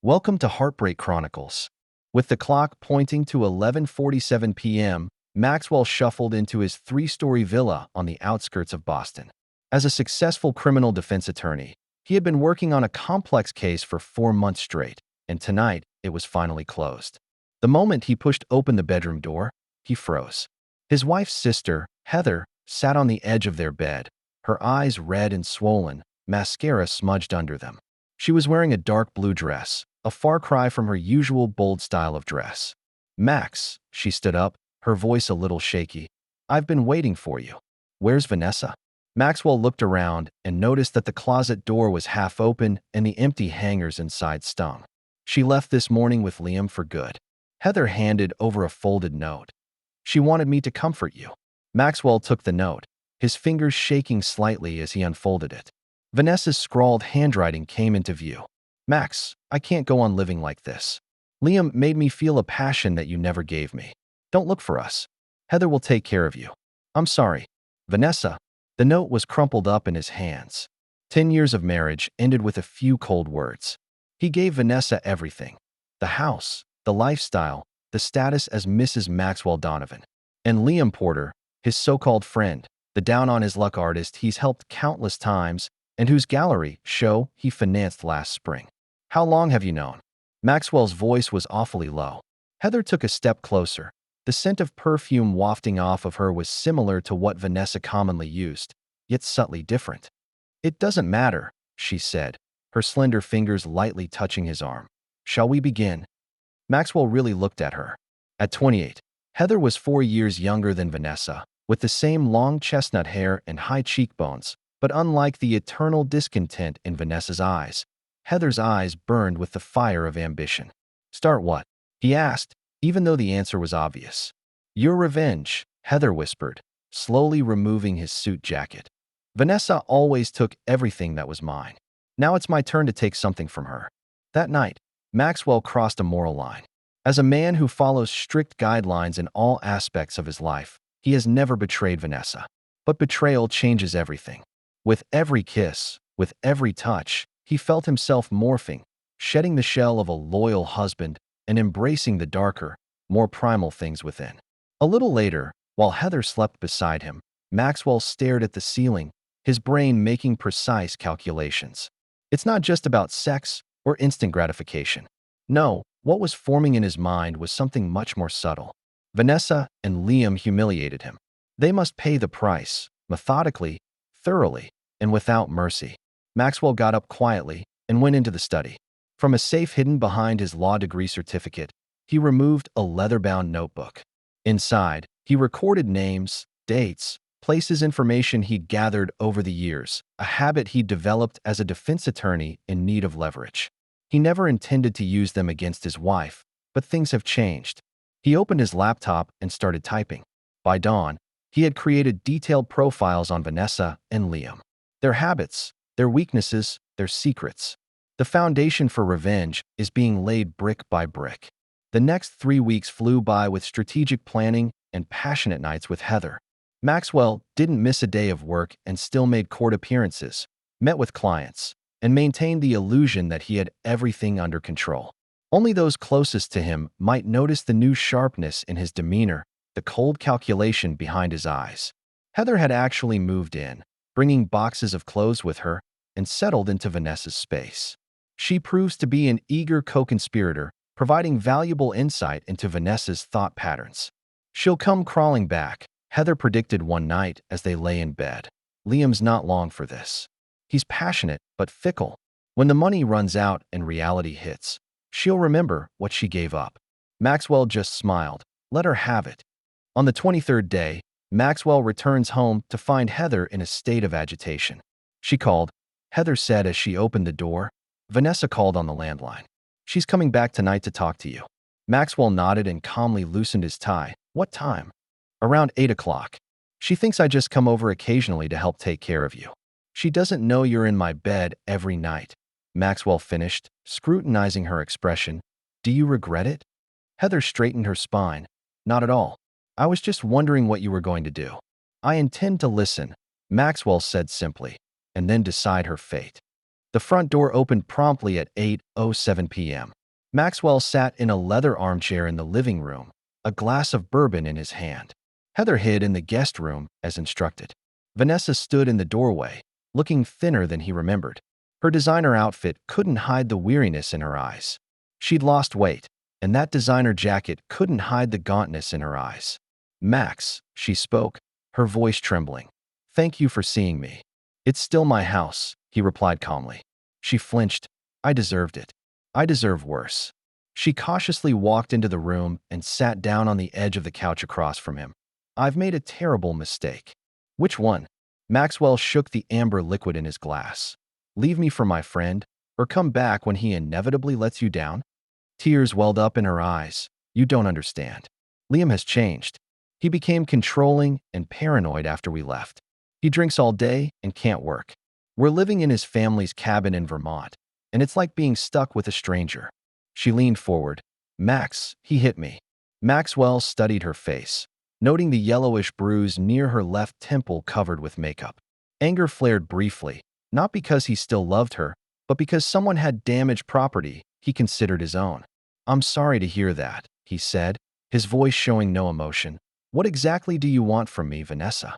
Welcome to Heartbreak Chronicles. With the clock pointing to 11:47 p.m., Maxwell shuffled into his three-story villa on the outskirts of Boston. As a successful criminal defense attorney, he had been working on a complex case for 4 months straight, and tonight it was finally closed. The moment he pushed open the bedroom door, he froze. His wife's sister, Heather, sat on the edge of their bed, her eyes red and swollen, mascara smudged under them. She was wearing a dark blue dress, a far cry from her usual bold style of dress. "Max," she stood up, her voice a little shaky. "I've been waiting for you. Where's Vanessa?" Maxwell looked around and noticed that the closet door was half open and the empty hangers inside stung. "She left this morning with Liam for good." Heather handed over a folded note. "She wanted me to comfort you." Maxwell took the note, his fingers shaking slightly as he unfolded it. Vanessa's scrawled handwriting came into view. "Max, I can't go on living like this. Liam made me feel a passion that you never gave me. Don't look for us. Heather will take care of you. I'm sorry. Vanessa." The note was crumpled up in his hands. 10 years of marriage ended with a few cold words. He gave Vanessa everything: the house, the lifestyle, the status as Mrs. Maxwell Donovan. And Liam Porter, his so-called friend, the down-on-his-luck artist he's helped countless times and whose gallery show he financed last spring. "How long have you known?" Maxwell's voice was awfully low. Heather took a step closer. The scent of perfume wafting off of her was similar to what Vanessa commonly used, yet subtly different. "It doesn't matter," she said, her slender fingers lightly touching his arm. "Shall we begin?" Maxwell really looked at her. At 28, Heather was 4 years younger than Vanessa, with the same long chestnut hair and high cheekbones, but unlike the eternal discontent in Vanessa's eyes, Heather's eyes burned with the fire of ambition. "Start what?" he asked, even though the answer was obvious. "Your revenge," Heather whispered, slowly removing his suit jacket. "Vanessa always took everything that was mine. Now it's my turn to take something from her." That night, Maxwell crossed a moral line. As a man who follows strict guidelines in all aspects of his life, he has never betrayed Vanessa. But betrayal changes everything. With every kiss, with every touch, he felt himself morphing, shedding the shell of a loyal husband and embracing the darker, more primal things within. A little later, while Heather slept beside him, Maxwell stared at the ceiling, his brain making precise calculations. It's not just about sex or instant gratification. No, what was forming in his mind was something much more subtle. Vanessa and Liam humiliated him. They must pay the price, methodically, thoroughly, and without mercy. Maxwell got up quietly and went into the study. From a safe hidden behind his law degree certificate, he removed a leather-bound notebook. Inside, he recorded names, dates, places, information he'd gathered over the years, a habit he'd developed as a defense attorney in need of leverage. He never intended to use them against his wife, but things have changed. He opened his laptop and started typing. By dawn, he had created detailed profiles on Vanessa and Liam. Their habits, their weaknesses, their secrets. The foundation for revenge is being laid brick by brick. The next 3 weeks flew by with strategic planning and passionate nights with Heather. Maxwell didn't miss a day of work and still made court appearances, met with clients, and maintained the illusion that he had everything under control. Only those closest to him might notice the new sharpness in his demeanor, the cold calculation behind his eyes. Heather had actually moved in, bringing boxes of clothes with her, and settled into Vanessa's space. She proves to be an eager co-conspirator, providing valuable insight into Vanessa's thought patterns. "She'll come crawling back," Heather predicted one night as they lay in bed. "Liam's not long for this. He's passionate but fickle. When the money runs out and reality hits, she'll remember what she gave up." Maxwell just smiled. Let her have it. On the 23rd day, Maxwell returns home to find Heather in a state of agitation. "She called," Heather said as she opened the door. "Vanessa called on the landline. She's coming back tonight to talk to you." Maxwell nodded and calmly loosened his tie. "What time?" "Around 8 o'clock. She thinks I just come over occasionally to help take care of you. She doesn't know you're in my bed every night." Maxwell finished, scrutinizing her expression. "Do you regret it?" Heather straightened her spine. "Not at all. I was just wondering what you were going to do." "I intend to listen," Maxwell said simply, and then decide her fate. The front door opened promptly at 8:07 p.m. Maxwell sat in a leather armchair in the living room, a glass of bourbon in his hand. Heather hid in the guest room as instructed. Vanessa stood in the doorway, looking thinner than he remembered. Her designer outfit couldn't hide the weariness in her eyes. She'd lost weight, and that designer jacket couldn't hide the gauntness in her eyes. "Max," she spoke, her voice trembling. "Thank you for seeing me." "It's still my house," he replied calmly. She flinched. "I deserved it. I deserve worse." She cautiously walked into the room and sat down on the edge of the couch across from him. "I've made a terrible mistake." "Which one?" Maxwell shook the amber liquid in his glass. "Leave me for my friend, or come back when he inevitably lets you down?" Tears welled up in her eyes. "You don't understand. Liam has changed. He became controlling and paranoid after we left. He drinks all day and can't work. We're living in his family's cabin in Vermont, and it's like being stuck with a stranger." She leaned forward. "Max, he hit me." Maxwell studied her face, noting the yellowish bruise near her left temple covered with makeup. Anger flared briefly, not because he still loved her, but because someone had damaged property he considered his own. "I'm sorry to hear that," he said, his voice showing no emotion. "What exactly do you want from me, Vanessa?"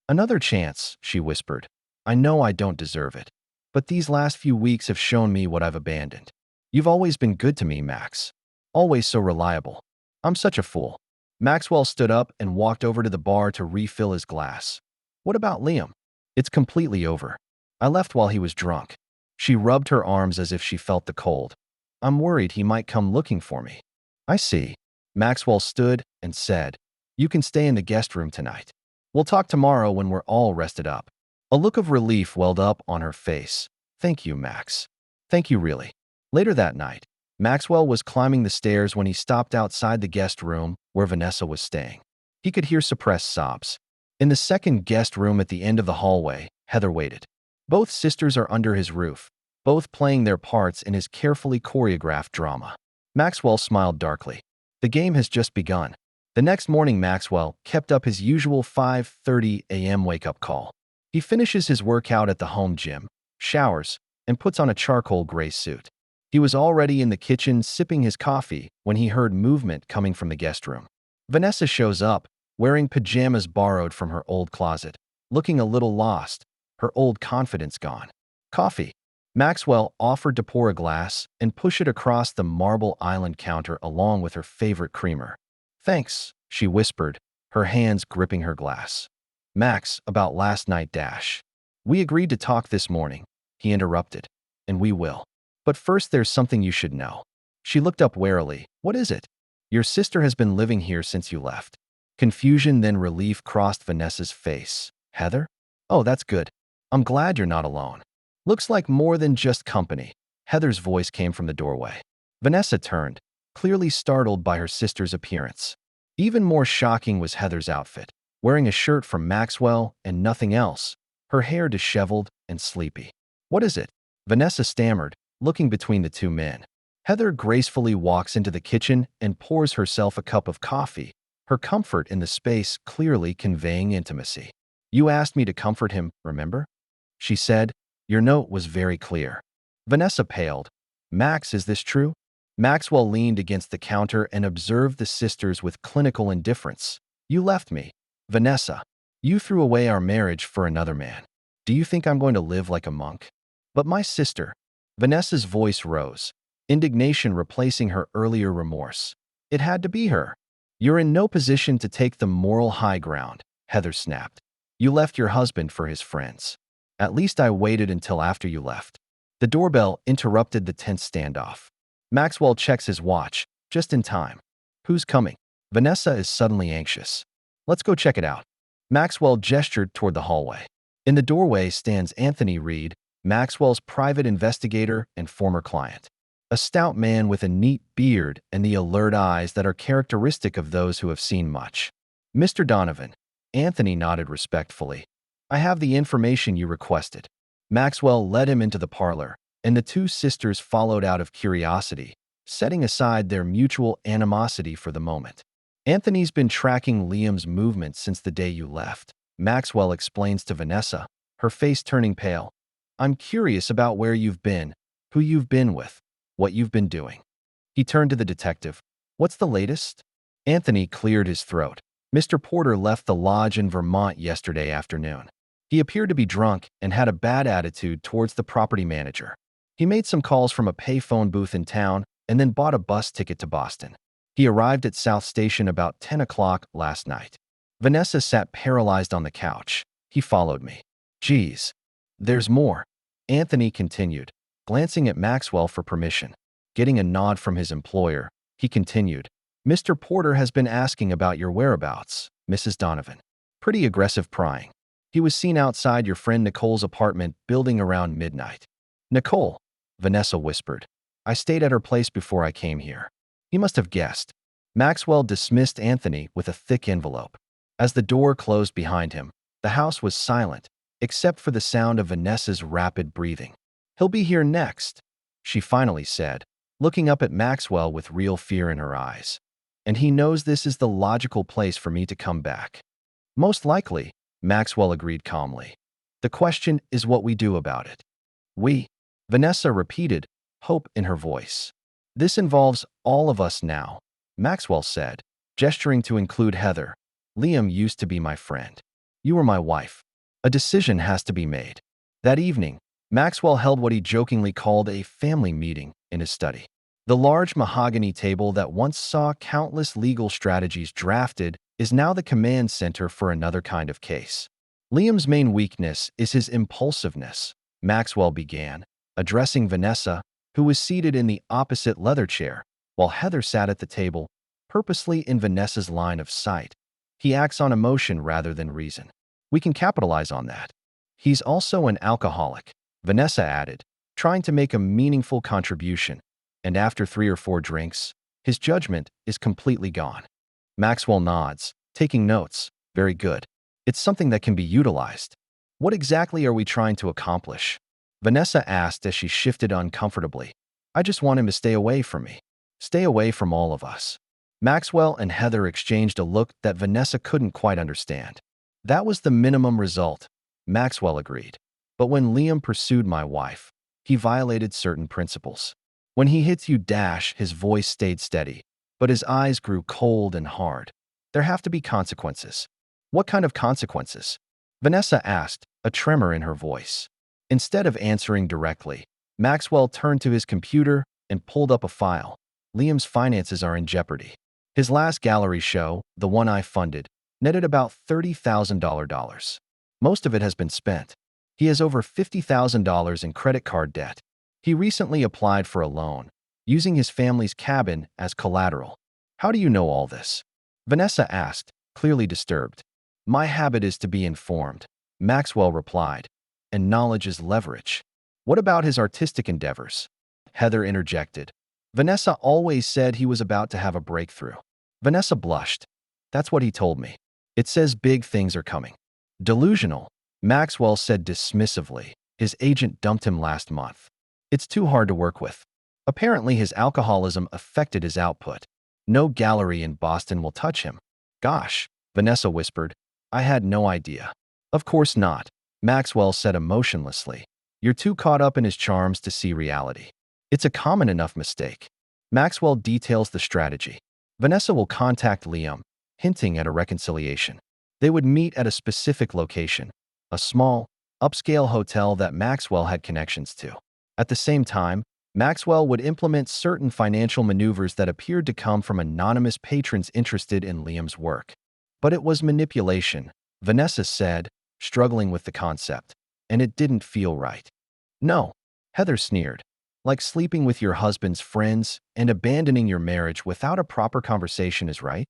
"Another chance," she whispered. "I know I don't deserve it, but these last few weeks have shown me what I've abandoned. You've always been good to me, Max. Always so reliable. I'm such a fool." Maxwell stood up and walked over to the bar to refill his glass. "What about Liam?" "It's completely over. I left while he was drunk." She rubbed her arms as if she felt the cold. "I'm worried he might come looking for me." "I see." Maxwell stood and said, "You can stay in the guest room tonight. We'll talk tomorrow when we're all rested up." A look of relief welled up on her face. "Thank you, Max. Thank you, really." Later that night, Maxwell was climbing the stairs when he stopped outside the guest room where Vanessa was staying. He could hear suppressed sobs. In the second guest room at the end of the hallway, Heather waited. Both sisters are under his roof, both playing their parts in his carefully choreographed drama. Maxwell smiled darkly. The game has just begun. The next morning, Maxwell kept up his usual 5:30 a.m. wake-up call. He finishes his workout at the home gym, showers, and puts on a charcoal gray suit. He was already in the kitchen sipping his coffee when he heard movement coming from the guest room. Vanessa shows up, wearing pajamas borrowed from her old closet, looking a little lost, her old confidence gone. "Coffee." Maxwell offered to pour a glass and push it across the marble island counter along with her favorite creamer. "Thanks," she whispered, her hands gripping her glass. "Max, about last night dash. We agreed to talk this morning," he interrupted. "And we will. But first there's something you should know." She looked up warily. "What is it?" "Your sister has been living here since you left." Confusion then relief crossed Vanessa's face. "Heather? Oh, that's good. I'm glad you're not alone. Looks like more than just company." Heather's voice came from the doorway. Vanessa turned, clearly startled by her sister's appearance. Even more shocking was Heather's outfit, wearing a shirt from Maxwell and nothing else, her hair disheveled and sleepy. "What is it?" Vanessa stammered, looking between the two men. Heather gracefully walks into the kitchen and pours herself a cup of coffee, her comfort in the space clearly conveying intimacy. "You asked me to comfort him, remember?" she said. "Your note was very clear." Vanessa paled. "Max, is this true?" Maxwell leaned against the counter and observed the sisters with clinical indifference. "You left me. Vanessa, you threw away our marriage for another man. Do you think I'm going to live like a monk?" "But my sister." Vanessa's voice rose, indignation replacing her earlier remorse. "It had to be her." "You're in no position to take the moral high ground," Heather snapped. "You left your husband for his friends." "At least I waited until after you left." The doorbell interrupted the tense standoff. Maxwell checks his watch, just in time. "Who's coming?" Vanessa is suddenly anxious. "Let's go check it out." Maxwell gestured toward the hallway. In the doorway stands Anthony Reed, Maxwell's private investigator and former client. A stout man with a neat beard and the alert eyes that are characteristic of those who have seen much. "Mr. Donovan." Anthony nodded respectfully. "I have the information you requested." Maxwell led him into the parlor, and the two sisters followed out of curiosity, setting aside their mutual animosity for the moment. "Anthony's been tracking Liam's movements since the day you left," Maxwell explains to Vanessa, her face turning pale. I'm curious about where you've been, who you've been with, what you've been doing." He turned to the detective. "What's the latest?" Anthony cleared his throat. "Mr. Porter left the lodge in Vermont yesterday afternoon. He appeared to be drunk and had a bad attitude towards the property manager. He made some calls from a payphone booth in town and then bought a bus ticket to Boston. He arrived at South Station about 10 o'clock last night." Vanessa sat paralyzed on the couch. "He followed me." "Geez, there's more," Anthony continued, glancing at Maxwell for permission. Getting a nod from his employer, he continued, "Mr. Porter has been asking about your whereabouts, Mrs. Donovan. Pretty aggressive prying. He was seen outside your friend Nicole's apartment building around midnight." "Nicole," Vanessa whispered. "I stayed at her place before I came here." He must have guessed. Maxwell dismissed Anthony with a thick envelope. As the door closed behind him, the house was silent, except for the sound of Vanessa's rapid breathing. "He'll be here next," she finally said, looking up at Maxwell with real fear in her eyes. "And he knows this is the logical place for me to come back." "Most likely," Maxwell agreed calmly. "The question is what we do about it." "We," Vanessa repeated, hope in her voice. "This involves all of us now," Maxwell said, gesturing to include Heather. "Liam used to be my friend. You were my wife. A decision has to be made." That evening, Maxwell held what he jokingly called a family meeting in his study. The large mahogany table that once saw countless legal strategies drafted is now the command center for another kind of case. "Liam's main weakness is his impulsiveness," Maxwell began, addressing Vanessa, who was seated in the opposite leather chair, while Heather sat at the table, purposely in Vanessa's line of sight. "He acts on emotion rather than reason. We can capitalize on that. He's also an alcoholic," Vanessa added, trying to make a meaningful contribution. "And after 3 or 4 drinks, his judgment is completely gone." Maxwell nods, taking notes. "Very good. It's something that can be utilized." "What exactly are we trying to accomplish?" Vanessa asked as she shifted uncomfortably. "I just want him to stay away from me. Stay away from all of us." Maxwell and Heather exchanged a look that Vanessa couldn't quite understand. "That was the minimum result," Maxwell agreed. "But when Liam pursued my wife, he violated certain principles. When he hits you, his voice stayed steady, but his eyes grew cold and hard. There have to be consequences." "What kind of consequences?" Vanessa asked, a tremor in her voice. Instead of answering directly, Maxwell turned to his computer and pulled up a file. "Liam's finances are in jeopardy. His last gallery show, the one I funded, netted about $30,000. Most of it has been spent. He has over $50,000 in credit card debt. He recently applied for a loan, using his family's cabin as collateral." "How do you know all this?" Vanessa asked, clearly disturbed. "My habit is to be informed," Maxwell replied, "and knowledge is leverage." "What about his artistic endeavors?" Heather interjected. "Vanessa always said he was about to have a breakthrough." Vanessa blushed. "That's what he told me. It says big things are coming." "Delusional," Maxwell said dismissively. "His agent dumped him last month. It's too hard to work with. Apparently his alcoholism affected his output. No gallery in Boston will touch him." "Gosh," Vanessa whispered. "I had no idea." "Of course not," Maxwell said emotionlessly. "You're too caught up in his charms to see reality. It's a common enough mistake." Maxwell details the strategy. Vanessa will contact Liam, hinting at a reconciliation. They would meet at a specific location, a small, upscale hotel that Maxwell had connections to. At the same time, Maxwell would implement certain financial maneuvers that appeared to come from anonymous patrons interested in Liam's work. But it was manipulation, Vanessa said, struggling with the concept, and it didn't feel right. "No," Heather sneered. "Like sleeping with your husband's friends and abandoning your marriage without a proper conversation is right?"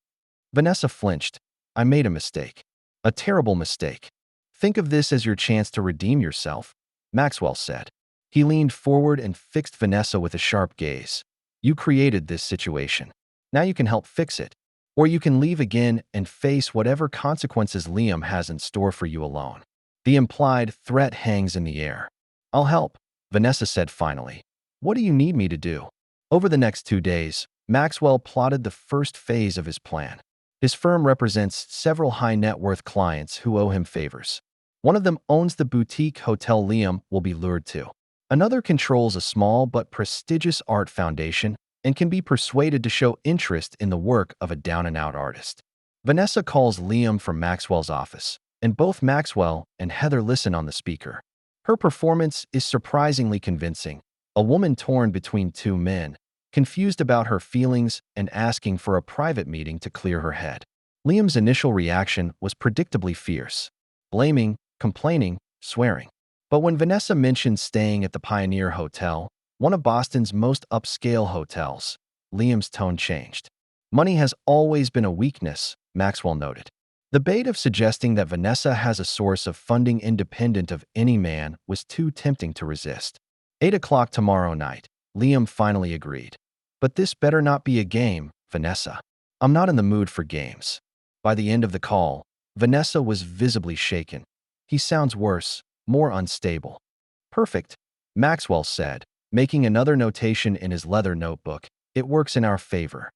Vanessa flinched. "I made a mistake. A terrible mistake. Think of this as your chance to redeem yourself," Maxwell said. He leaned forward and fixed Vanessa with a sharp gaze. "You created this situation. Now you can help fix it. Or you can leave again and face whatever consequences Liam has in store for you alone." The implied threat hangs in the air. "I'll help," Vanessa said finally. "What do you need me to do?" Over the next 2 days, Maxwell plotted the first phase of his plan. His firm represents several high-net-worth clients who owe him favors. One of them owns the boutique hotel Liam will be lured to. Another controls a small but prestigious art foundation and can be persuaded to show interest in the work of a down-and-out artist. Vanessa calls Liam from Maxwell's office, and both Maxwell and Heather listen on the speaker. Her performance is surprisingly convincing. A woman torn between two men, confused about her feelings and asking for a private meeting to clear her head. Liam's initial reaction was predictably fierce, blaming, complaining, swearing. But when Vanessa mentioned staying at the Pioneer Hotel, one of Boston's most upscale hotels, Liam's tone changed. Money has always been a weakness, Maxwell noted. The bait of suggesting that Vanessa has a source of funding independent of any man was too tempting to resist. 8 o'clock tomorrow night, Liam finally agreed. But this better not be a game, Vanessa. I'm not in the mood for games. By the end of the call, Vanessa was visibly shaken. He sounds worse, more unstable. Perfect, Maxwell said, making another notation in his leather notebook. It works in our favor.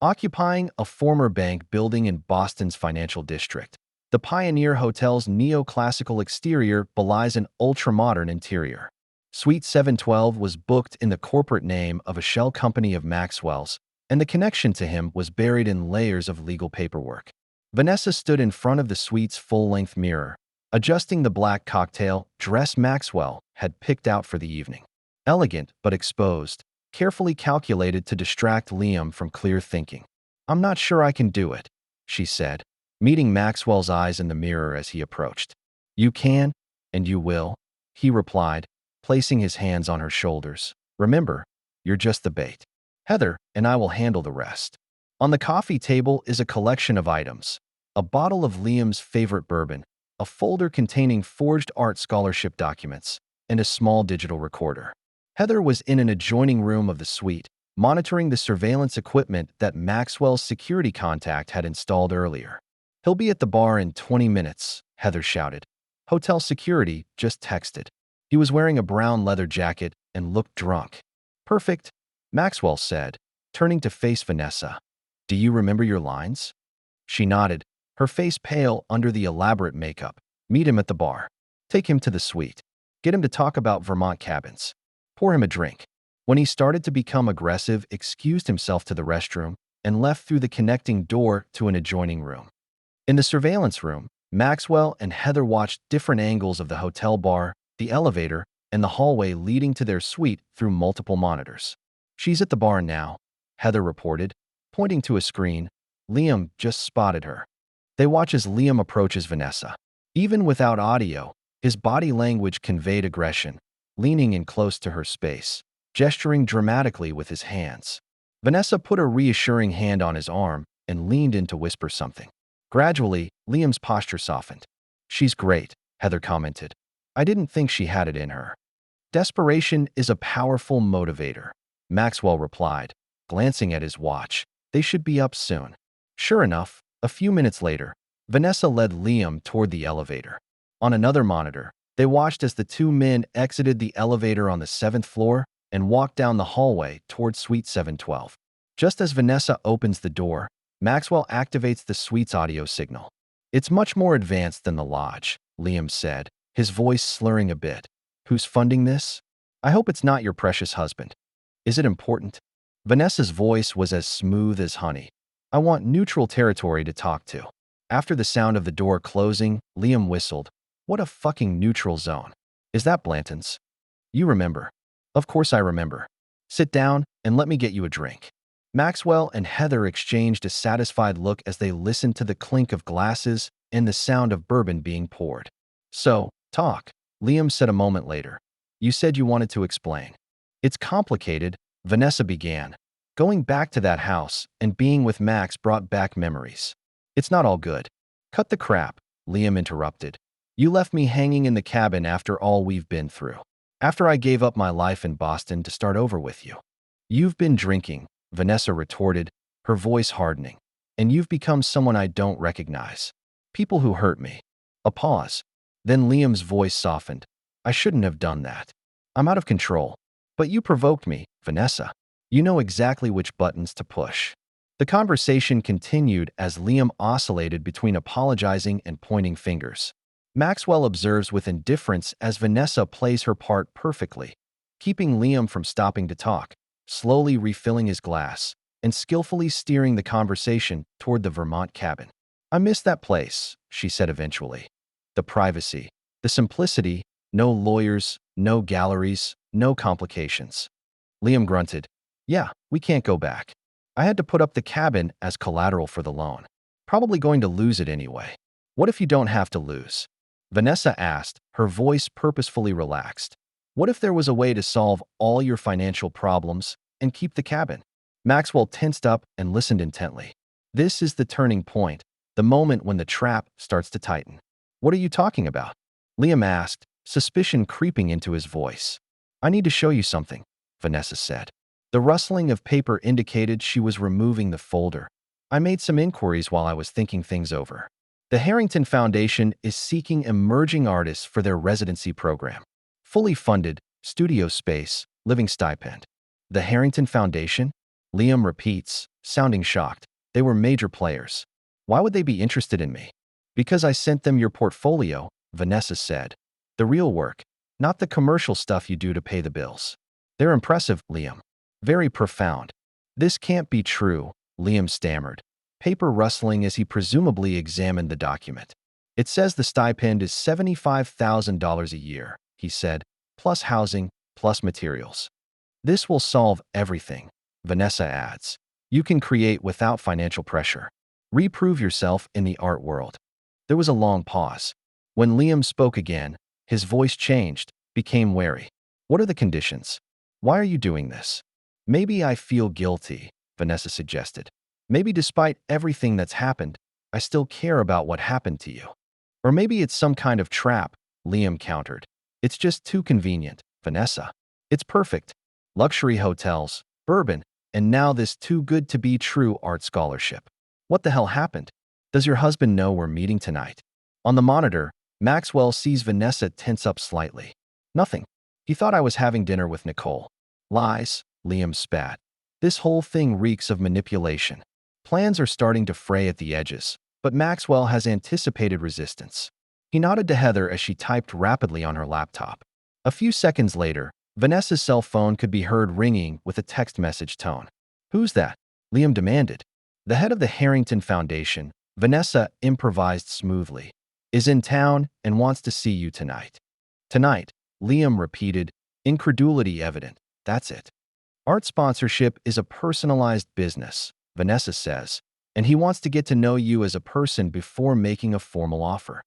Occupying a former bank building in Boston's financial district, the Pioneer Hotel's neoclassical exterior belies an ultra-modern interior. Suite 712 was booked in the corporate name of a shell company of Maxwell's, and the connection to him was buried in layers of legal paperwork. Vanessa stood in front of the suite's full-length mirror, adjusting the black cocktail dress Maxwell had picked out for the evening. Elegant but exposed, carefully calculated to distract Liam from clear thinking. I'm not sure I can do it, she said, meeting Maxwell's eyes in the mirror as he approached. You can, and you will, he replied, placing his hands on her shoulders. Remember, you're just the bait. Heather and I will handle the rest. On the coffee table is a collection of items. A bottle of Liam's favorite bourbon, a folder containing forged art scholarship documents, and a small digital recorder. Heather was in an adjoining room of the suite, monitoring the surveillance equipment that Maxwell's security contact had installed earlier. He'll be at the bar in 20 minutes, Heather shouted. Hotel security just texted. He was wearing a brown leather jacket and looked drunk. Perfect, Maxwell said, turning to face Vanessa. Do you remember your lines? She nodded, her face pale under the elaborate makeup. Meet him at the bar. Take him to the suite. Get him to talk about Vermont cabins. Pour him a drink. When he started to become aggressive, excused himself to the restroom and left through the connecting door to an adjoining room. In the surveillance room, Maxwell and Heather watched different angles of the hotel bar, the elevator, and the hallway leading to their suite through multiple monitors. She's at the bar now, Heather reported, pointing to a screen. Liam just spotted her. They watch as Liam approaches Vanessa. Even without audio, his body language conveyed aggression, leaning in close to her space, gesturing dramatically with his hands. Vanessa put a reassuring hand on his arm and leaned in to whisper something. Gradually, Liam's posture softened. She's great, Heather commented. I didn't think she had it in her. Desperation is a powerful motivator, Maxwell replied, glancing at his watch. They should be up soon. Sure enough, a few minutes later, Vanessa led Liam toward the elevator. On another monitor, they watched as the two men exited the elevator on the 7th floor and walked down the hallway toward Suite 712. Just as Vanessa opens the door, Maxwell activates the suite's audio signal. It's much more advanced than the lodge, Liam said, his voice slurring a bit. Who's funding this? I hope it's not your precious husband. Is it important? Vanessa's voice was as smooth as honey. I want neutral territory to talk to. After the sound of the door closing, Liam whistled. What a fucking neutral zone. Is that Blanton's? You remember. Of course I remember. Sit down and let me get you a drink. Maxwell and Heather exchanged a satisfied look as they listened to the clink of glasses and the sound of bourbon being poured. So, talk, Liam said a moment later. You said you wanted to explain. It's complicated, Vanessa began. Going back to that house and being with Max brought back memories. It's not all good. Cut the crap, Liam interrupted. You left me hanging in the cabin after all we've been through. After I gave up my life in Boston to start over with you. You've been drinking, Vanessa retorted, her voice hardening. And you've become someone I don't recognize. People who hurt me. A pause. Then Liam's voice softened. I shouldn't have done that. I'm out of control. But you provoked me, Vanessa. You know exactly which buttons to push. The conversation continued as Liam oscillated between apologizing and pointing fingers. Maxwell observes with indifference as Vanessa plays her part perfectly, keeping Liam from stopping to talk, slowly refilling his glass, and skillfully steering the conversation toward the Vermont cabin. "I miss that place," she said eventually. "The privacy, the simplicity, no lawyers, no galleries, no complications." Liam grunted. "Yeah, we can't go back. I had to put up the cabin as collateral for the loan. Probably going to lose it anyway." "What if you don't have to lose?" Vanessa asked, her voice purposefully relaxed. "What if there was a way to solve all your financial problems and keep the cabin?" Maxwell tensed up and listened intently. This is the turning point, the moment when the trap starts to tighten. "What are you talking about?" Liam asked, suspicion creeping into his voice. "I need to show you something," Vanessa said. The rustling of paper indicated she was removing the folder. "I made some inquiries while I was thinking things over. The Harrington Foundation is seeking emerging artists for their residency program. Fully funded, studio space, living stipend." "The Harrington Foundation?" Liam repeats, sounding shocked. "They were major players. Why would they be interested in me?" "Because I sent them your portfolio," Vanessa said. "The real work, not the commercial stuff you do to pay the bills." "They're impressive, Liam. Very profound." "This can't be true," Liam stammered, paper rustling as he presumably examined the document. "It says the stipend is $75,000 a year," he said, "plus housing, plus materials." "This will solve everything," Vanessa adds. "You can create without financial pressure. Reprove yourself in the art world." There was a long pause. When Liam spoke again, his voice changed, became wary. "What are the conditions? Why are you doing this?" "Maybe I feel guilty," Vanessa suggested. "Maybe despite everything that's happened, I still care about what happened to you." "Or maybe it's some kind of trap," Liam countered. "It's just too convenient, Vanessa. It's perfect. Luxury hotels, bourbon, and now this too-good-to-be-true art scholarship. What the hell happened? Does your husband know we're meeting tonight?" On the monitor, Maxwell sees Vanessa tense up slightly. "Nothing. He thought I was having dinner with Nicole." "Lies," Liam spat. "This whole thing reeks of manipulation. Plans are starting to fray at the edges, but Maxwell has anticipated resistance." He nodded to Heather as she typed rapidly on her laptop. A few seconds later, Vanessa's cell phone could be heard ringing with a text message tone. "Who's that?" Liam demanded. "The head of the Harrington Foundation," Vanessa improvised smoothly, "is in town and wants to see you tonight." "Tonight," Liam repeated, incredulity evident. "That's it." "Art sponsorship is a personalized business," Vanessa says, "and he wants to get to know you as a person before making a formal offer."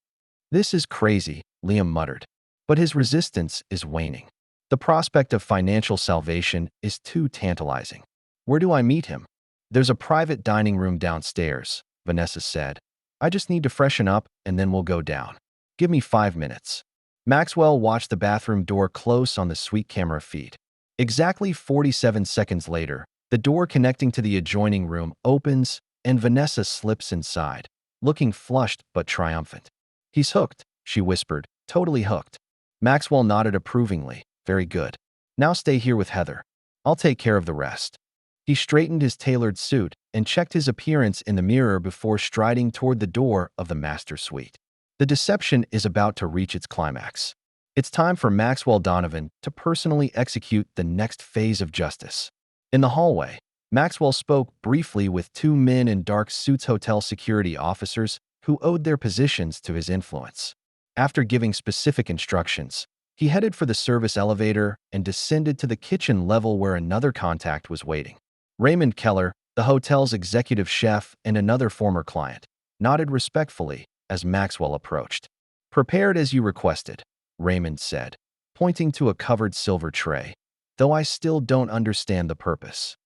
"This is crazy," Liam muttered, but his resistance is waning. The prospect of financial salvation is too tantalizing. "Where do I meet him?" "There's a private dining room downstairs," Vanessa said. "I just need to freshen up and then we'll go down. Give me 5 minutes." Maxwell watched the bathroom door close on the suite camera feed. Exactly 47 seconds later, the door connecting to the adjoining room opens and Vanessa slips inside, looking flushed but triumphant. "He's hooked," she whispered, "totally hooked." Maxwell nodded approvingly. "Very good. Now stay here with Heather. I'll take care of the rest." He straightened his tailored suit and checked his appearance in the mirror before striding toward the door of the master suite. The deception is about to reach its climax. It's time for Maxwell Donovan to personally execute the next phase of justice. In the hallway, Maxwell spoke briefly with 2 men in dark suits, hotel security officers who owed their positions to his influence. After giving specific instructions, he headed for the service elevator and descended to the kitchen level where another contact was waiting. Raymond Keller, the hotel's executive chef and another former client, nodded respectfully as Maxwell approached. "Prepared as you requested," Raymond said, pointing to a covered silver tray, "though I still don't understand the purpose."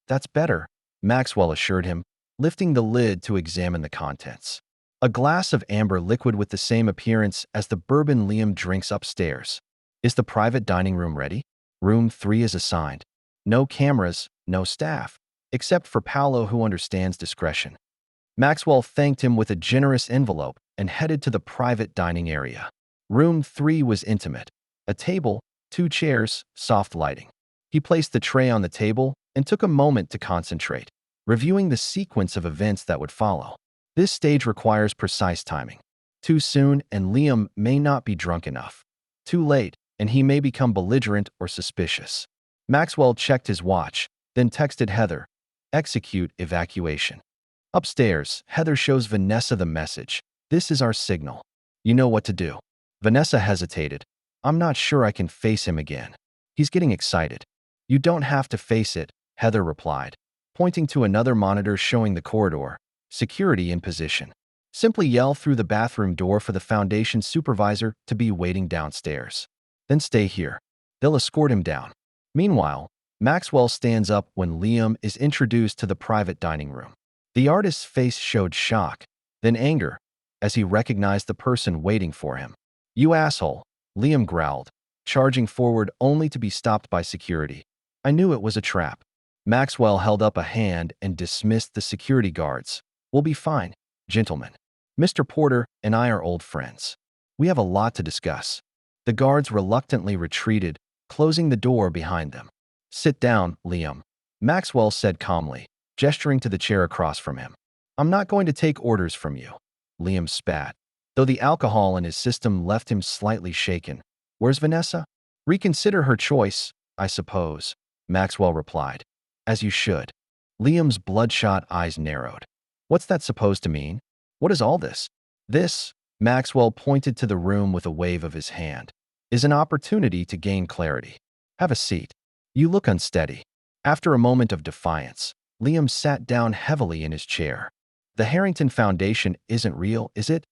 "That's better," Maxwell assured him, lifting the lid to examine the contents. A glass of amber liquid with the same appearance as the bourbon Liam drinks upstairs. "Is the private dining room ready?" "Room 3 is assigned. No cameras, no staff, except for Paolo, who understands discretion." Maxwell thanked him with a generous envelope and headed to the private dining area. Room 3 was intimate. A table, 2 chairs, soft lighting. He placed the tray on the table and took a moment to concentrate, reviewing the sequence of events that would follow. This stage requires precise timing. Too soon, and Liam may not be drunk enough. Too late, and he may become belligerent or suspicious. Maxwell checked his watch, then texted Heather, "Execute evacuation." Upstairs, Heather shows Vanessa the message. "This is our signal. You know what to do." Vanessa hesitated. "I'm not sure I can face him again. He's getting excited." "You don't have to face it," Heather replied, pointing to another monitor showing the corridor. "Security in position. Simply yell through the bathroom door for the foundation supervisor to be waiting downstairs. Then stay here. They'll escort him down." Meanwhile, Maxwell stands up when Liam is introduced to the private dining room. The artist's face showed shock, then anger, as he recognized the person waiting for him. "You asshole," Liam growled, charging forward only to be stopped by security. "I knew it was a trap." Maxwell held up a hand and dismissed the security guards. "We'll be fine, gentlemen. Mr. Porter and I are old friends. We have a lot to discuss." The guards reluctantly retreated, closing the door behind them. "Sit down, Liam," Maxwell said calmly, gesturing to the chair across from him. "I'm not going to take orders from you." Liam spat, though the alcohol in his system left him slightly shaken. "Where's Vanessa?" "Reconsider her choice, I suppose," Maxwell replied. "As you should." Liam's bloodshot eyes narrowed. "What's that supposed to mean? What is all this?" "This," Maxwell pointed to the room with a wave of his hand, "is an opportunity to gain clarity. Have a seat. You look unsteady." After a moment of defiance, Liam sat down heavily in his chair. "The Harrington Foundation isn't real, is it?"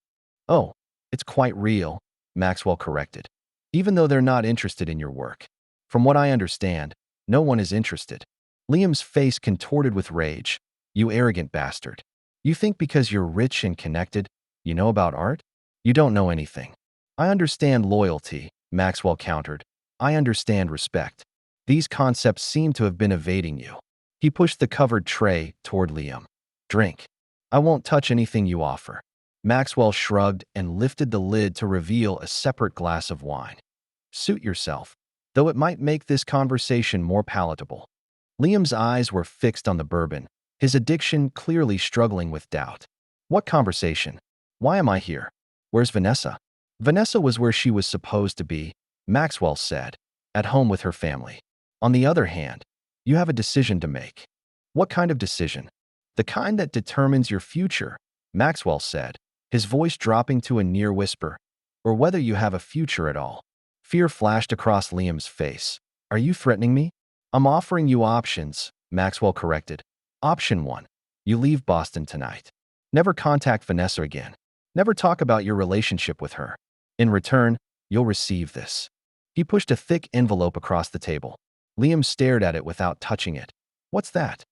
"Oh, it's quite real," Maxwell corrected. "Even though they're not interested in your work. From what I understand, no one is interested." Liam's face contorted with rage. "You arrogant bastard. You think because you're rich and connected, you know about art? You don't know anything." "I understand loyalty," Maxwell countered. "I understand respect. These concepts seem to have been evading you." He pushed the covered tray toward Liam. "Drink." "I won't touch anything you offer." Maxwell shrugged and lifted the lid to reveal a separate glass of wine. "Suit yourself, though it might make this conversation more palatable." Liam's eyes were fixed on the bourbon, his addiction clearly struggling with doubt. "What conversation? Why am I here? Where's Vanessa?" "Vanessa was where she was supposed to be," Maxwell said, "at home with her family. On the other hand, you have a decision to make." "What kind of decision?" "The kind that determines your future," Maxwell said, his voice dropping to a near whisper. "Or whether you have a future at all." Fear flashed across Liam's face. "Are you threatening me?" "I'm offering you options," Maxwell corrected. "Option 1. You leave Boston tonight. Never contact Vanessa again. Never talk about your relationship with her. In return, you'll receive this." He pushed a thick envelope across the table. Liam stared at it without touching it. "What's that?"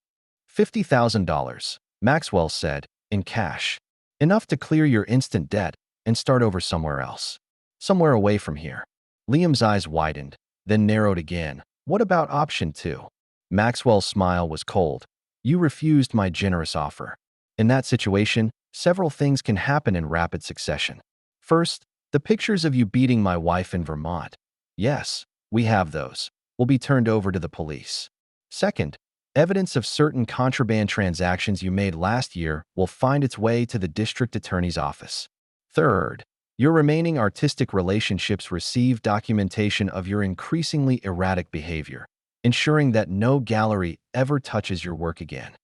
$50,000, Maxwell said, in cash. "Enough to clear your instant debt and start over somewhere else. Somewhere away from here." Liam's eyes widened, then narrowed again. "What about option 2? Maxwell's smile was cold. "You refused my generous offer. In that situation, several things can happen in rapid succession. First, the pictures of you beating my wife in Vermont. Yes, we have those. Will be turned over to the police. Second, evidence of certain contraband transactions you made last year will find its way to the district attorney's office. Third, your remaining artistic relationships receive documentation of your increasingly erratic behavior, ensuring that no gallery ever touches your work again."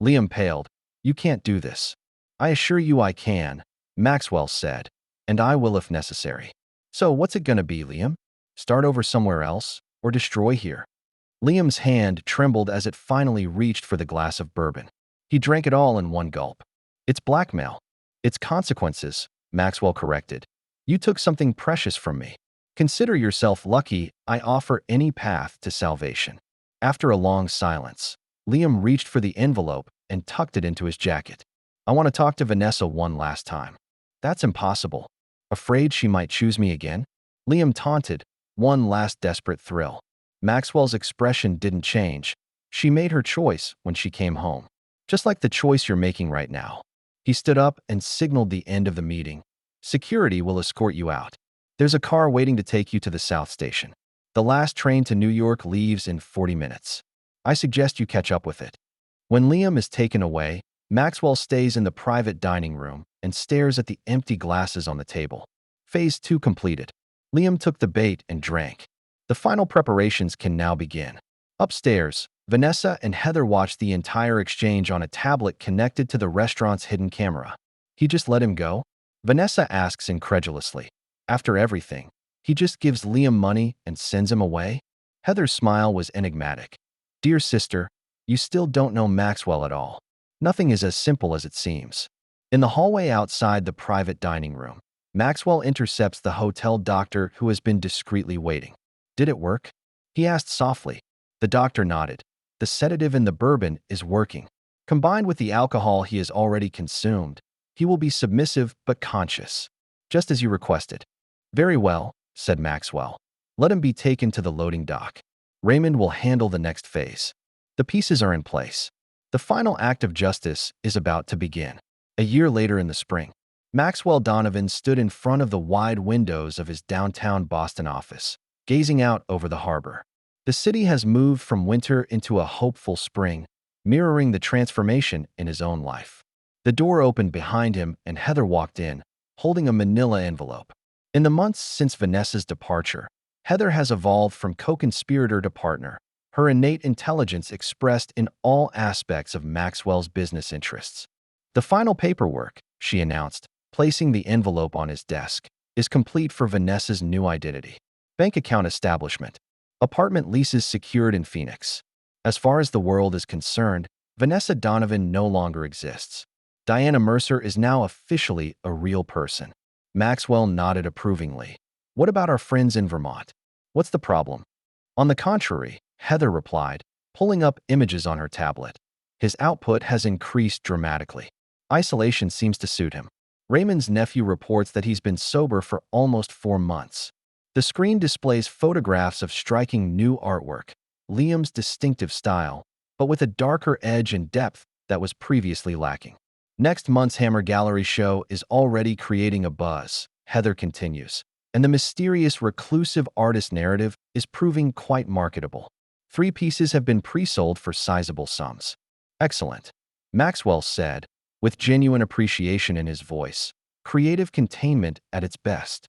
Liam paled. "You can't do this." "I assure you I can," Maxwell said, "and I will if necessary." "So what's it gonna be, Liam? Start over somewhere else, or destroy here?" Liam's hand trembled as it finally reached for the glass of bourbon. He drank it all in one gulp. "It's blackmail. It's consequences," Maxwell corrected. "You took something precious from me. Consider yourself lucky I offer any path to salvation." After a long silence, Liam reached for the envelope and tucked it into his jacket. "I want to talk to Vanessa one last time." "That's impossible." "Afraid she might choose me again?" Liam taunted, one last desperate thrill. Maxwell's expression didn't change. "She made her choice when she came home. Just like the choice you're making right now." He stood up and signaled the end of the meeting. "Security will escort you out. There's a car waiting to take you to the South Station. The last train to New York leaves in 40 minutes. I suggest you catch up with it." When Liam is taken away, Maxwell stays in the private dining room and stares at the empty glasses on the table. Phase 2 completed. Liam took the bait and drank. The final preparations can now begin. Upstairs, Vanessa and Heather watched the entire exchange on a tablet connected to the restaurant's hidden camera. He just let him go? Vanessa asks incredulously. After everything, he just gives Liam money and sends him away? Heather's smile was enigmatic. Dear sister, you still don't know Maxwell at all. Nothing is as simple as it seems. In the hallway outside the private dining room, Maxwell intercepts the hotel doctor who has been discreetly waiting. Did it work? He asked softly. The doctor nodded. The sedative in the bourbon is working. Combined with the alcohol he has already consumed, he will be submissive but conscious, just as you requested. Very well, said Maxwell. Let him be taken to the loading dock. Raymond will handle the next phase. The pieces are in place. The final act of justice is about to begin. A year later in the spring, Maxwell Donovan stood in front of the wide windows of his downtown Boston office, gazing out over the harbor. The city has moved from winter into a hopeful spring, mirroring the transformation in his own life. The door opened behind him and Heather walked in, holding a manila envelope. In the months since Vanessa's departure, Heather has evolved from co-conspirator to partner, her innate intelligence expressed in all aspects of Maxwell's business interests. The final paperwork, she announced, placing the envelope on his desk, is complete for Vanessa's new identity. Bank account establishment. Apartment leases secured in Phoenix. As far as the world is concerned, Vanessa Donovan no longer exists. Diana Mercer is now officially a real person. Maxwell nodded approvingly. What about our friends in Vermont? What's the problem? On the contrary, Heather replied, pulling up images on her tablet. His output has increased dramatically. Isolation seems to suit him. Raymond's nephew reports that he's been sober for almost 4 months. The screen displays photographs of striking new artwork, Liam's distinctive style, but with a darker edge and depth that was previously lacking. Next month's Hammer Gallery show is already creating a buzz, Heather continues, and the mysterious reclusive artist narrative is proving quite marketable. 3 pieces have been pre-sold for sizable sums. Excellent, Maxwell said, with genuine appreciation in his voice, creative containment at its best.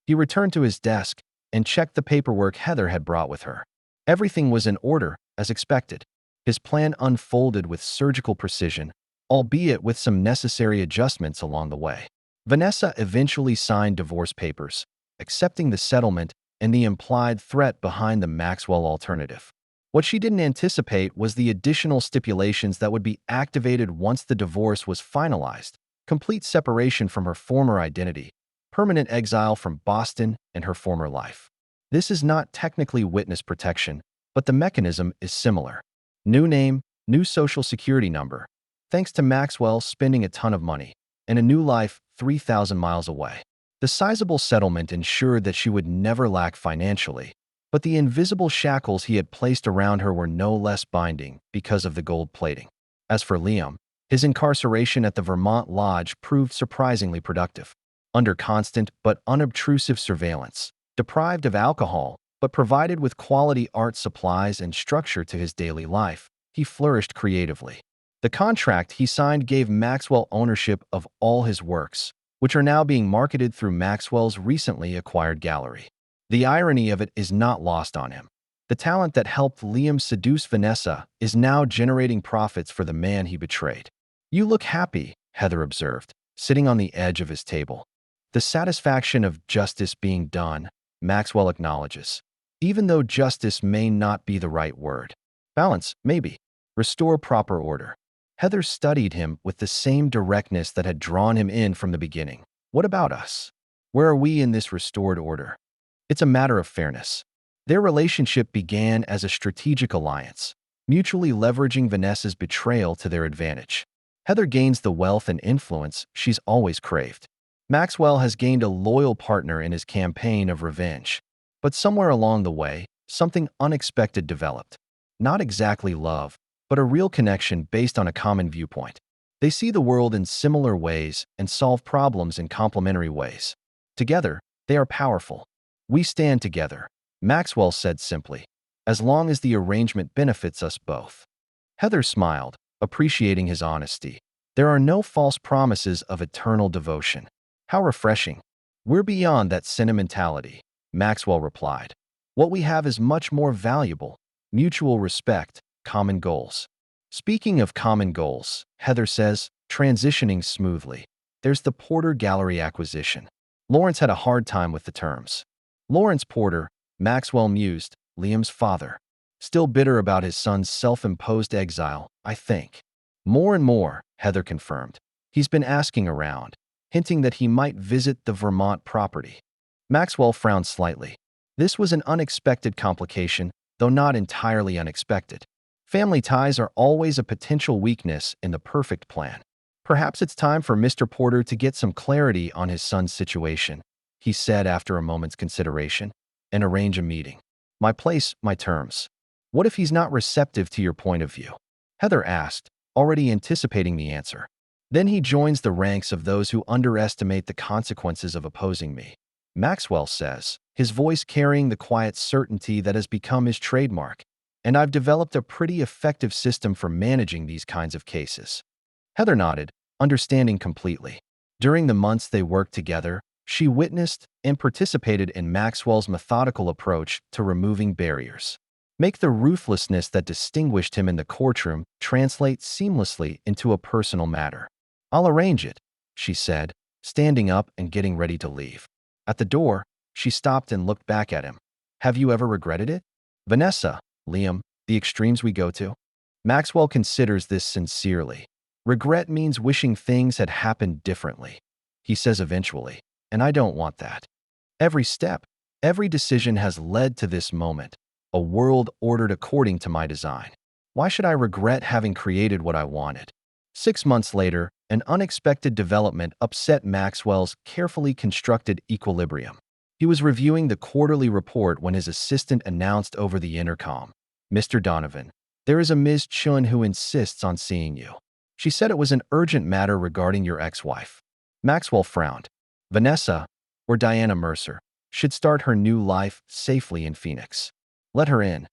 He returned to his desk and checked the paperwork Heather had brought with her. Everything was in order, as expected. His plan unfolded with surgical precision, albeit with some necessary adjustments along the way. Vanessa eventually signed divorce papers, accepting the settlement and the implied threat behind the Maxwell alternative. What she didn't anticipate was the additional stipulations that would be activated once the divorce was finalized: complete separation from her former identity, permanent exile from Boston and her former life. This is not technically witness protection, but the mechanism is similar. New name, new social security number, thanks to Maxwell spending a ton of money, and a new life 3,000 miles away. The sizable settlement ensured that she would never lack financially, but the invisible shackles he had placed around her were no less binding because of the gold plating. As for Liam, his incarceration at the Vermont Lodge proved surprisingly productive. Under constant but unobtrusive surveillance, deprived of alcohol, but provided with quality art supplies and structure to his daily life, he flourished creatively. The contract he signed gave Maxwell ownership of all his works, which are now being marketed through Maxwell's recently acquired gallery. The irony of it is not lost on him. The talent that helped Liam seduce Vanessa is now generating profits for the man he betrayed. You look happy, Heather observed, sitting on the edge of his table. The satisfaction of justice being done, Maxwell acknowledges. Even though justice may not be the right word. Balance, maybe. Restore proper order. Heather studied him with the same directness that had drawn him in from the beginning. What about us? Where are we in this restored order? It's a matter of fairness. Their relationship began as a strategic alliance, mutually leveraging Vanessa's betrayal to their advantage. Heather gains the wealth and influence she's always craved. Maxwell has gained a loyal partner in his campaign of revenge. But somewhere along the way, something unexpected developed. Not exactly love, but a real connection based on a common viewpoint. They see the world in similar ways and solve problems in complementary ways. Together, they are powerful. We stand together, Maxwell said simply, as long as the arrangement benefits us both. Heather smiled, appreciating his honesty. There are no false promises of eternal devotion. How refreshing. We're beyond that sentimentality, Maxwell replied. What we have is much more valuable: mutual respect, common goals. Speaking of common goals, Heather says, transitioning smoothly. There's the Porter Gallery acquisition. Lawrence had a hard time with the terms. Lawrence Porter, Maxwell mused, Liam's father. Still bitter about his son's self-imposed exile, I think. More and more, Heather confirmed. He's been asking around, hinting that he might visit the Vermont property. Maxwell frowned slightly. This was an unexpected complication, though not entirely unexpected. Family ties are always a potential weakness in the perfect plan. Perhaps it's time for Mr. Porter to get some clarity on his son's situation, he said after a moment's consideration, and arrange a meeting. My place, my terms. What if he's not receptive to your point of view? Heather asked, already anticipating the answer. Then he joins the ranks of those who underestimate the consequences of opposing me, Maxwell says, his voice carrying the quiet certainty that has become his trademark. And I've developed a pretty effective system for managing these kinds of cases. Heather nodded, understanding completely. During the months they worked together, she witnessed and participated in Maxwell's methodical approach to removing barriers. Make the ruthlessness that distinguished him in the courtroom translate seamlessly into a personal matter. I'll arrange it, she said, standing up and getting ready to leave. At the door, she stopped and looked back at him. Have you ever regretted it? Vanessa, Liam, the extremes we go to? Maxwell considers this sincerely. Regret means wishing things had happened differently, he says eventually, and I don't want that. Every step, every decision has led to this moment, a world ordered according to my design. Why should I regret having created what I wanted? 6 months later, an unexpected development upset Maxwell's carefully constructed equilibrium. He was reviewing the quarterly report when his assistant announced over the intercom, Mr. Donovan, there is a Ms. Chun who insists on seeing you. She said it was an urgent matter regarding your ex-wife. Maxwell frowned. Vanessa, or Diana Mercer, should start her new life safely in Phoenix. Let her in.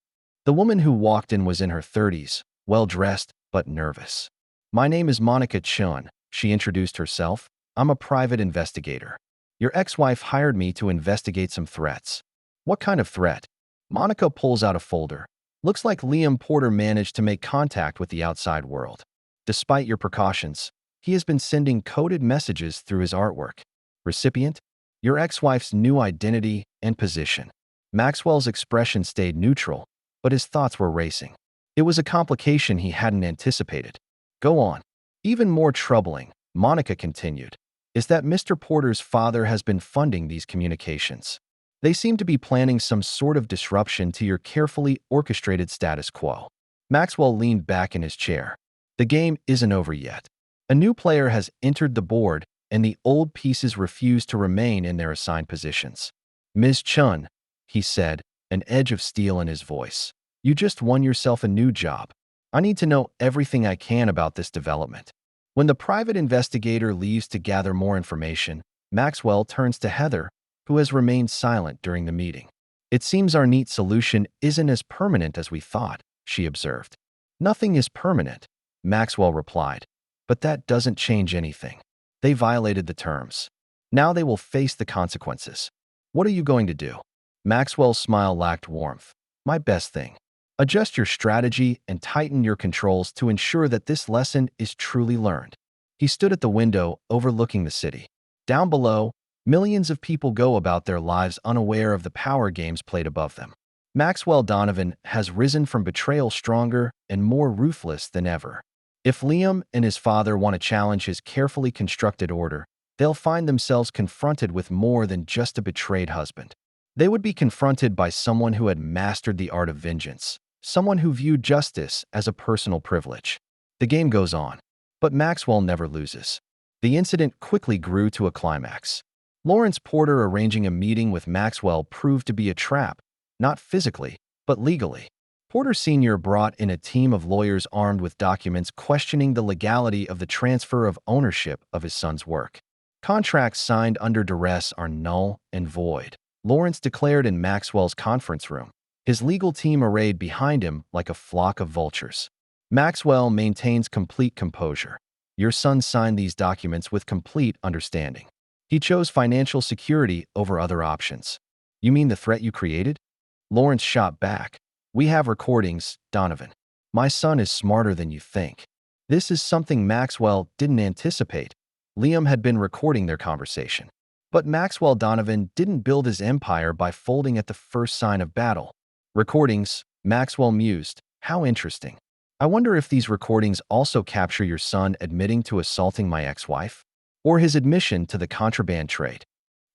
The woman who walked in was in her 30s, well-dressed but nervous. My name is Monica Chun, she introduced herself. I'm a private investigator. Your ex-wife hired me to investigate some threats. What kind of threat? Monica pulls out a folder. Looks like Liam Porter managed to make contact with the outside world. Despite your precautions, he has been sending coded messages through his artwork. Recipient? Your ex-wife's new identity and position. Maxwell's expression stayed neutral, but his thoughts were racing. It was a complication he hadn't anticipated. Go on. Even more troubling, Monica continued, is that Mr. Porter's father has been funding these communications. They seem to be planning some sort of disruption to your carefully orchestrated status quo. Maxwell leaned back in his chair. The game isn't over yet. A new player has entered the board, and the old pieces refuse to remain in their assigned positions. Ms. Chun, he said, an edge of steel in his voice. You just won yourself a new job. I need to know everything I can about this development. When the private investigator leaves to gather more information, Maxwell turns to Heather, who has remained silent during the meeting. It seems our neat solution isn't as permanent as we thought, she observed. Nothing is permanent, Maxwell replied. But that doesn't change anything. They violated the terms. Now they will face the consequences. What are you going to do? Maxwell's smile lacked warmth. My best thing. Adjust your strategy and tighten your controls to ensure that this lesson is truly learned. He stood at the window overlooking the city. Down below, millions of people go about their lives unaware of the power games played above them. Maxwell Donovan has risen from betrayal stronger and more ruthless than ever. If Liam and his father want to challenge his carefully constructed order, they'll find themselves confronted with more than just a betrayed husband. They would be confronted by someone who had mastered the art of vengeance, someone who viewed justice as a personal privilege. The game goes on, but Maxwell never loses. The incident quickly grew to a climax. Lawrence Porter arranging a meeting with Maxwell proved to be a trap, not physically, but legally. Porter Sr. brought in a team of lawyers armed with documents questioning the legality of the transfer of ownership of his son's work. Contracts signed under duress are null and void, Lawrence declared in Maxwell's conference room, his legal team arrayed behind him like a flock of vultures. Maxwell maintains complete composure. Your son signed these documents with complete understanding. He chose financial security over other options. You mean the threat you created? Lawrence shot back. We have recordings, Donovan. My son is smarter than you think. This is something Maxwell didn't anticipate. Liam had been recording their conversation. But Maxwell Donovan didn't build his empire by folding at the first sign of battle. Recordings, Maxwell mused. How interesting. I wonder if these recordings also capture your son admitting to assaulting my ex-wife? Or his admission to the contraband trade?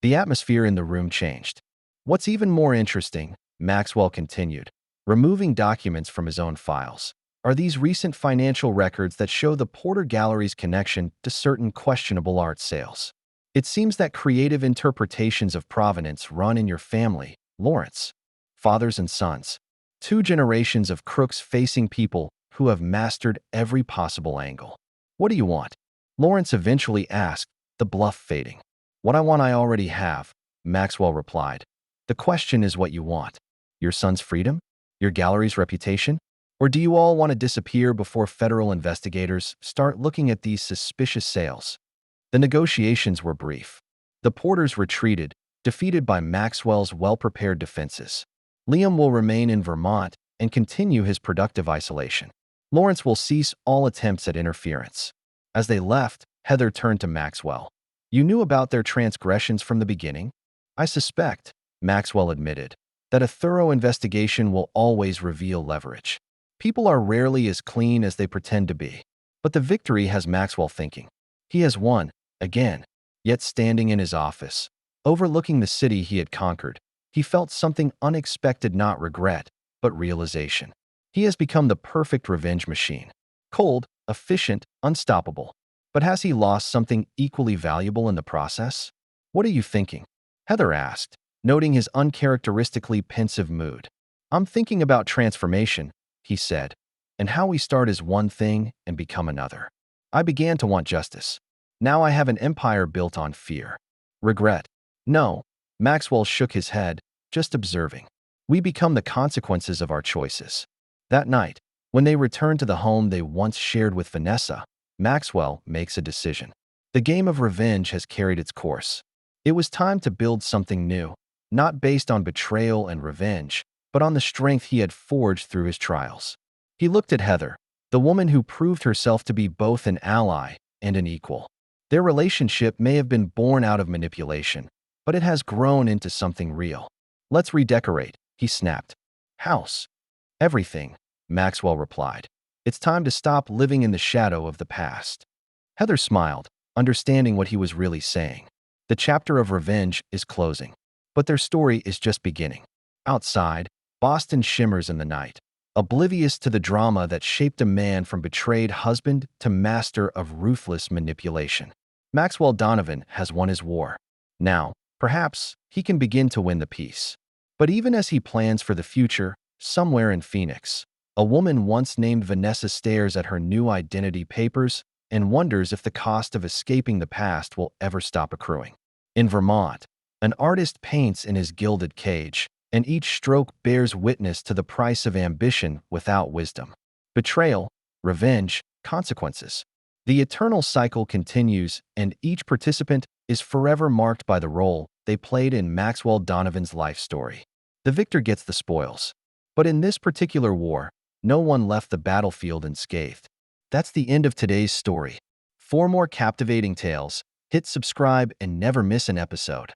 The atmosphere in the room changed. What's even more interesting, Maxwell continued, removing documents from his own files, are these recent financial records that show the Porter Gallery's connection to certain questionable art sales. It seems that creative interpretations of provenance run in your family, Lawrence. Fathers and sons. 2 generations of crooks facing people who have mastered every possible angle. What do you want? Lawrence eventually asked, the bluff fading. What I want I already have, Maxwell replied. The question is what you want. Your son's freedom? Your gallery's reputation? Or do you all want to disappear before federal investigators start looking at these suspicious sales? The negotiations were brief. The Porters retreated, defeated by Maxwell's well-prepared defenses. Liam will remain in Vermont and continue his productive isolation. Lawrence will cease all attempts at interference. As they left, Heather turned to Maxwell. You knew about their transgressions from the beginning? I suspect, Maxwell admitted, that a thorough investigation will always reveal leverage. People are rarely as clean as they pretend to be. But the victory has Maxwell thinking. He has won, again. Yet standing in his office, overlooking the city he had conquered, he felt something unexpected, not regret, but realization. He has become the perfect revenge machine. Cold, efficient, unstoppable. But has he lost something equally valuable in the process? What are you thinking? Heather asked, noting his uncharacteristically pensive mood. I'm thinking about transformation, he said, and how we start as one thing and become another. I began to want justice. Now I have an empire built on fear. Regret. No. Maxwell shook his head, just observing. We become the consequences of our choices. That night, when they returned to the home they once shared with Vanessa, Maxwell makes a decision. The game of revenge has carried its course. It was time to build something new, not based on betrayal and revenge, but on the strength he had forged through his trials. He looked at Heather, the woman who proved herself to be both an ally and an equal. Their relationship may have been born out of manipulation, but it has grown into something real. Let's redecorate, he snapped. House. Everything, Maxwell replied. It's time to stop living in the shadow of the past. Heather smiled, understanding what he was really saying. The chapter of revenge is closing, but their story is just beginning. Outside, Boston shimmers in the night, oblivious to the drama that shaped a man from betrayed husband to master of ruthless manipulation. Maxwell Donovan has won his war. Now, perhaps, he can begin to win the peace. But even as he plans for the future, somewhere in Phoenix, a woman once named Vanessa stares at her new identity papers and wonders if the cost of escaping the past will ever stop accruing. In Vermont, an artist paints in his gilded cage, and each stroke bears witness to the price of ambition without wisdom. Betrayal, revenge, consequences. The eternal cycle continues, and each participant is forever marked by the role they played in Maxwell Donovan's life story. The victor gets the spoils. But in this particular war, no one left the battlefield unscathed. That's the end of today's story. For more captivating tales, hit subscribe and never miss an episode.